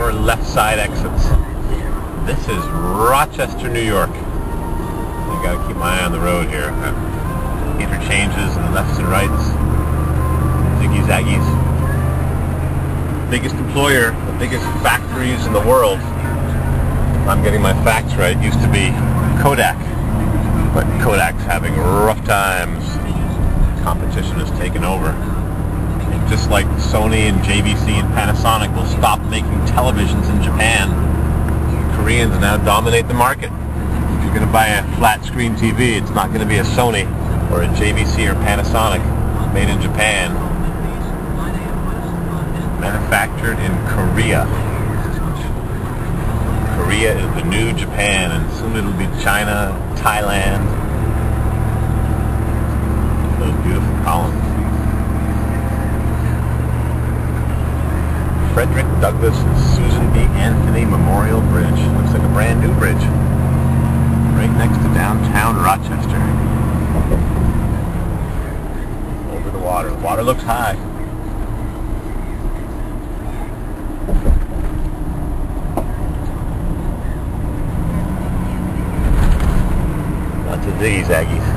4 left side exits. This is Rochester, New York. I gotta keep my eye on the road here. Interchanges and lefts and rights. Ziggy Zaggies. Biggest employer, the biggest factories in the world. If I'm getting my facts right, used to be Kodak. But Kodak's having rough times. Competition has taken over. And just like Sony and JVC and Panasonic will stop making televisions in Japan, Koreans now dominate the market. If you're going to buy a flat screen TV, it's not going to be a Sony or a JVC or Panasonic made in Japan. Manufactured in Korea. Korea is the new Japan, and soon it'll be China, Thailand. Those beautiful columns. Frederick Douglass and Susan B. Anthony Memorial Bridge. Looks like a brand new bridge. Right next to downtown Rochester. Over the water. The water looks high. Lots of Ziggy Zaggies.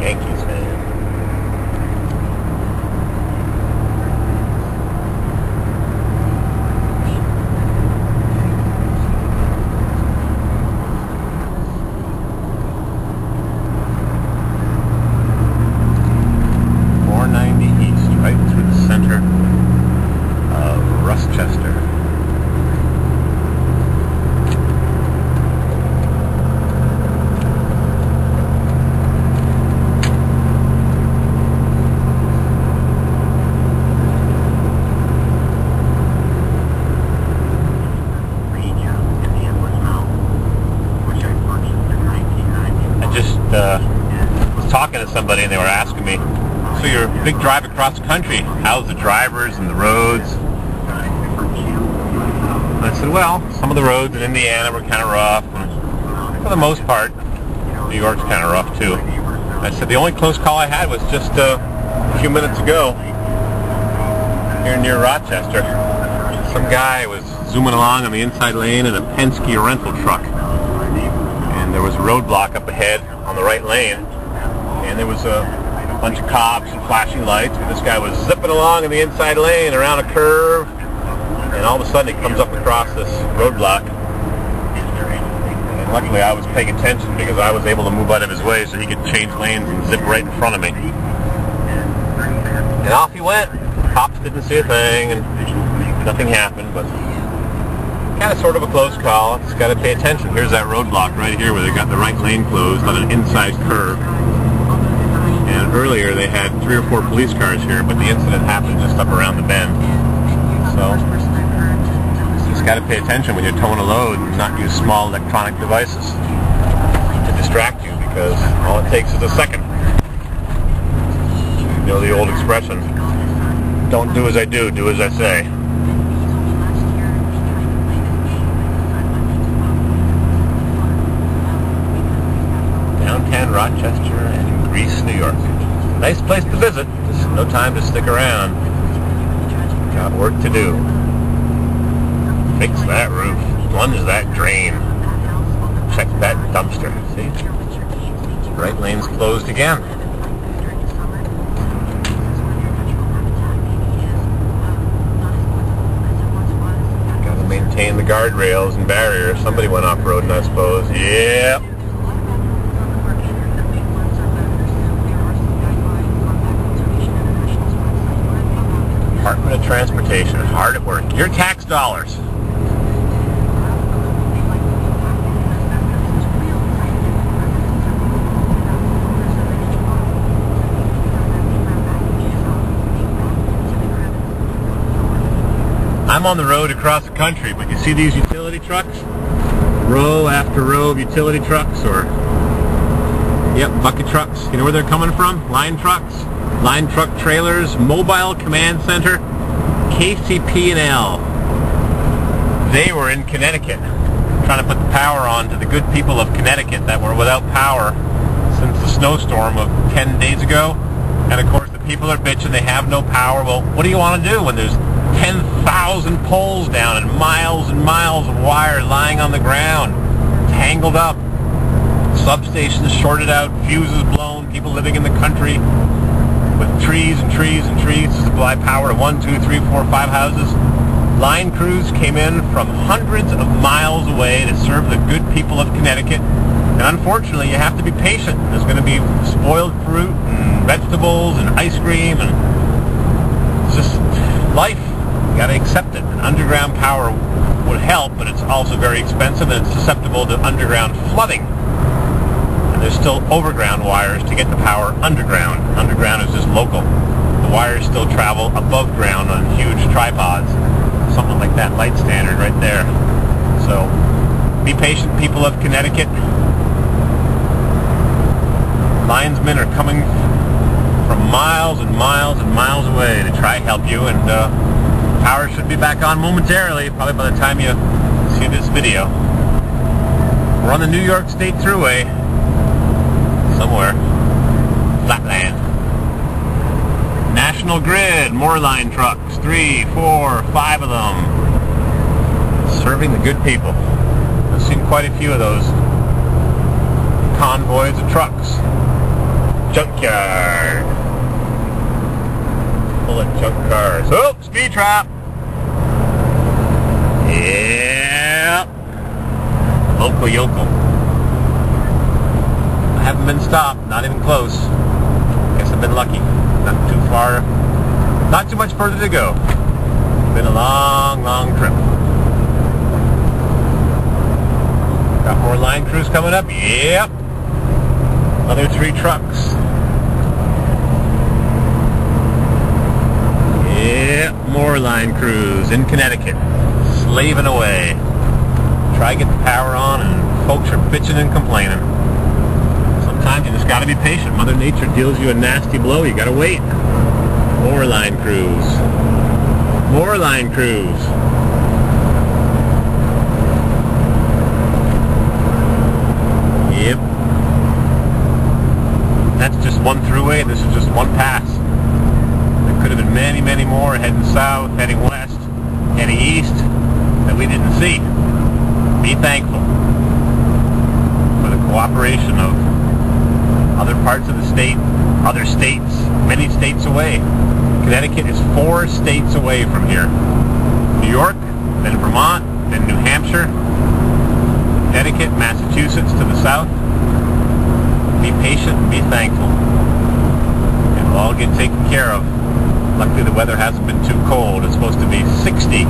Yankees, man. East, right through the center of Rochester. I just was talking to somebody and they were asking me, so you're a big drive across the country, how's the drivers and the roads? And I said, well, some of the roads in Indiana were kind of rough, and for the most part, New York's kind of rough too. And I said, the only close call I had was just a few minutes ago, here near Rochester. Some guy was zooming along on the inside lane in a Penske rental truck, and there was a roadblock up ahead on the right lane, and there was a bunch of cops and flashing lights, and this guy was zipping along in the inside lane around a curve, and all of a sudden he comes up across this roadblock, and luckily I was paying attention because I was able to move out of his way so he could change lanes and zip right in front of me. And off he went. Cops didn't see a thing, and nothing happened, but kind of sort of a close call. Just got to pay attention. Here's that roadblock right here where they got the right lane closed on an inside curve. And earlier they had 3 or 4 police cars here, but the incident happened just up around the bend. So, just got to pay attention when you're towing a load and not use small electronic devices to distract you, because all it takes is a second. You know the old expression, don't do as I do, do as I say. Downtown Rochester and Greece, New York. Nice place to visit, just no time to stick around. Got work to do. Fix that roof, plunge that drain, check that dumpster. See? Right lane's closed again. Gotta maintain the guardrails and barriers. Somebody went off-roading, I suppose. Yep. Department of Transportation, hard at work. Your tax dollars. I'm on the road across the country, but you see these utility trucks? Row after row of utility trucks, or bucket trucks. You know where they're coming from? Line trucks. Line truck trailers, Mobile Command Center, KCP&L. They were in Connecticut, trying to put the power on to the good people of Connecticut that were without power since the snowstorm of 10 days ago. And of course, the people are bitching they have no power. Well, what do you want to do when there's 10,000 poles down and miles of wire lying on the ground, tangled up, substations shorted out, fuses blown, people living in the country with trees and trees and trees to supply power to 1, 2, 3, 4, 5 houses. Line crews came in from hundreds of miles away to serve the good people of Connecticut. And unfortunately, you have to be patient. There's going to be spoiled fruit and vegetables and ice cream, and it's just life. You got to accept it. And underground power would help, but it's also very expensive and it's susceptible to underground flooding. And there's still overground wires to get the power underground. Underground is just local. The wires still travel above ground on huge tripods. Something like that light standard right there. So be patient, people of Connecticut. Linesmen are coming from miles and miles and miles away to try to help you, and power should be back on momentarily, probably by the time you see this video. We're on the New York State Thruway somewhere. Flatland. National Grid, more line trucks, 3, 4, 5 of them, serving the good people. I've seen quite a few of those convoys of trucks. Junkyard. Full of junk cars. Oh, speed trap. Yeah. Local yokel. I haven't been stopped, not even close. Guess I've been lucky. Not too far, not too much further to go. Been a long, long trip. Got more line crews coming up. Yep. Another 3 trucks. Yep, more line crews in Connecticut, slaving away. Try to get the power on, and folks are bitching and complaining. Sometimes you just got to be patient. Mother Nature deals you a nasty blow. You got to wait. More line crews. More line crews. Yep. That's just one throughway, and this is just one pass. There could have been many, many more heading south, heading west, heading east that we didn't see. Be thankful for the cooperation of other parts of the state, other states, many states away. Connecticut is 4 states away from here. New York, then Vermont, then New Hampshire, Connecticut, Massachusetts to the south. Be patient and be thankful. It'll all get taken care of. Luckily the weather hasn't been too cold. It's supposed to be 60,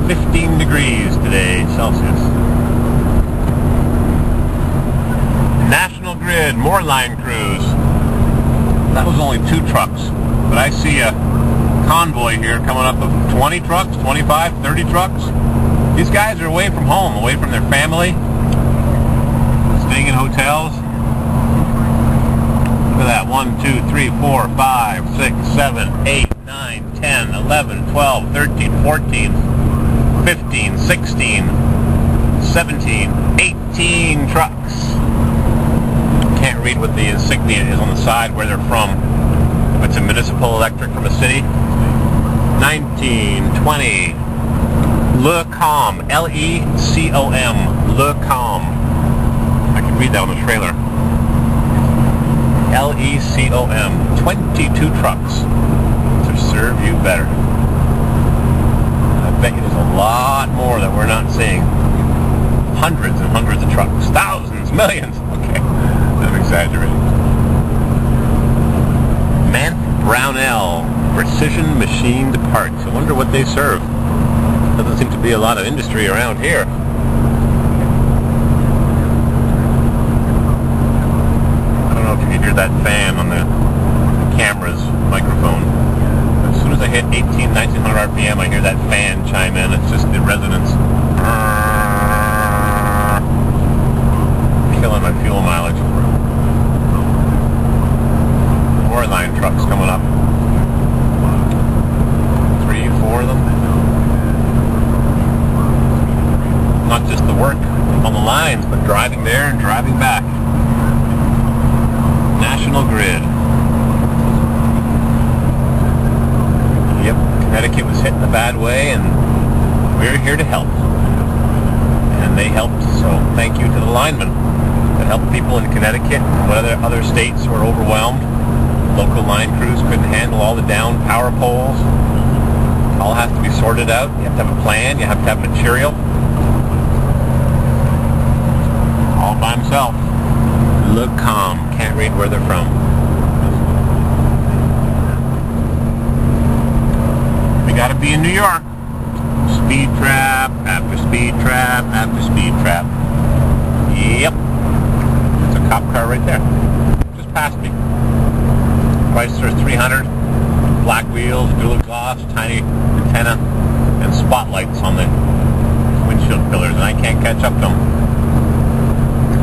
15 degrees today, Celsius. National Grid, more line crews. That was only 2 trucks, but I see a convoy here coming up of 20 trucks, 25, 30 trucks. These guys are away from home, away from their family, staying in hotels. Look at that, 1, 2, 3, 4, 5, 6, 7, 8, 9, 10, 11, 12, 13, 14, 15, 16, 17, 18 trucks. Can't read what the insignia is on the side, where they're from. If it's a municipal electric from a city. 19, 20. Lecom, L-E-C-O-M, Lecom. I can read that on the trailer. L-E-C-O-M, 22 trucks to serve you better. I bet you there's a lot more that we're not seeing. Hundreds and hundreds of trucks, thousands, millions. Okay, I'm exaggerating. Manth Brownell, precision machined parts. I wonder what they serve. Doesn't seem to be a lot of industry around here. I don't know if you can hear that fan on the camera's microphone. As soon as I hit 1900 RPM, I hear that fan chime in. It's just the resonance. Killing my fuel mileage. More line trucks coming up. 3, 4 of them. Not just the work on the lines, but driving there and driving back. National Grid. Connecticut was hit in a bad way, and we're here to help. And they helped, so thank you to the linemen that helped people in Connecticut and other states who were overwhelmed. Local line crews couldn't handle all the down power poles. All has to be sorted out. You have to have a plan. You have to have material. All by himself. Look calm. Can't read where they're from. We gotta be in New York. Speed trap after speed trap after speed trap. Yep. There's a cop car right there. Just past me. Chrysler 300. Black wheels, dual exhaust, tiny antenna, and spotlights on the windshield pillars, and I can't catch up to them.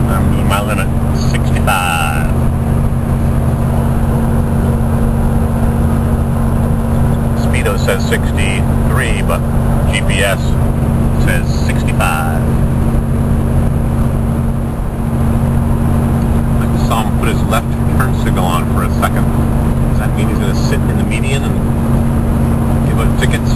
I'm doing my limit, 65. Speedo says 63, but GPS says 65. I just saw him put his left turn signal on for a second. Does that mean he's going to sit in the median and give out tickets?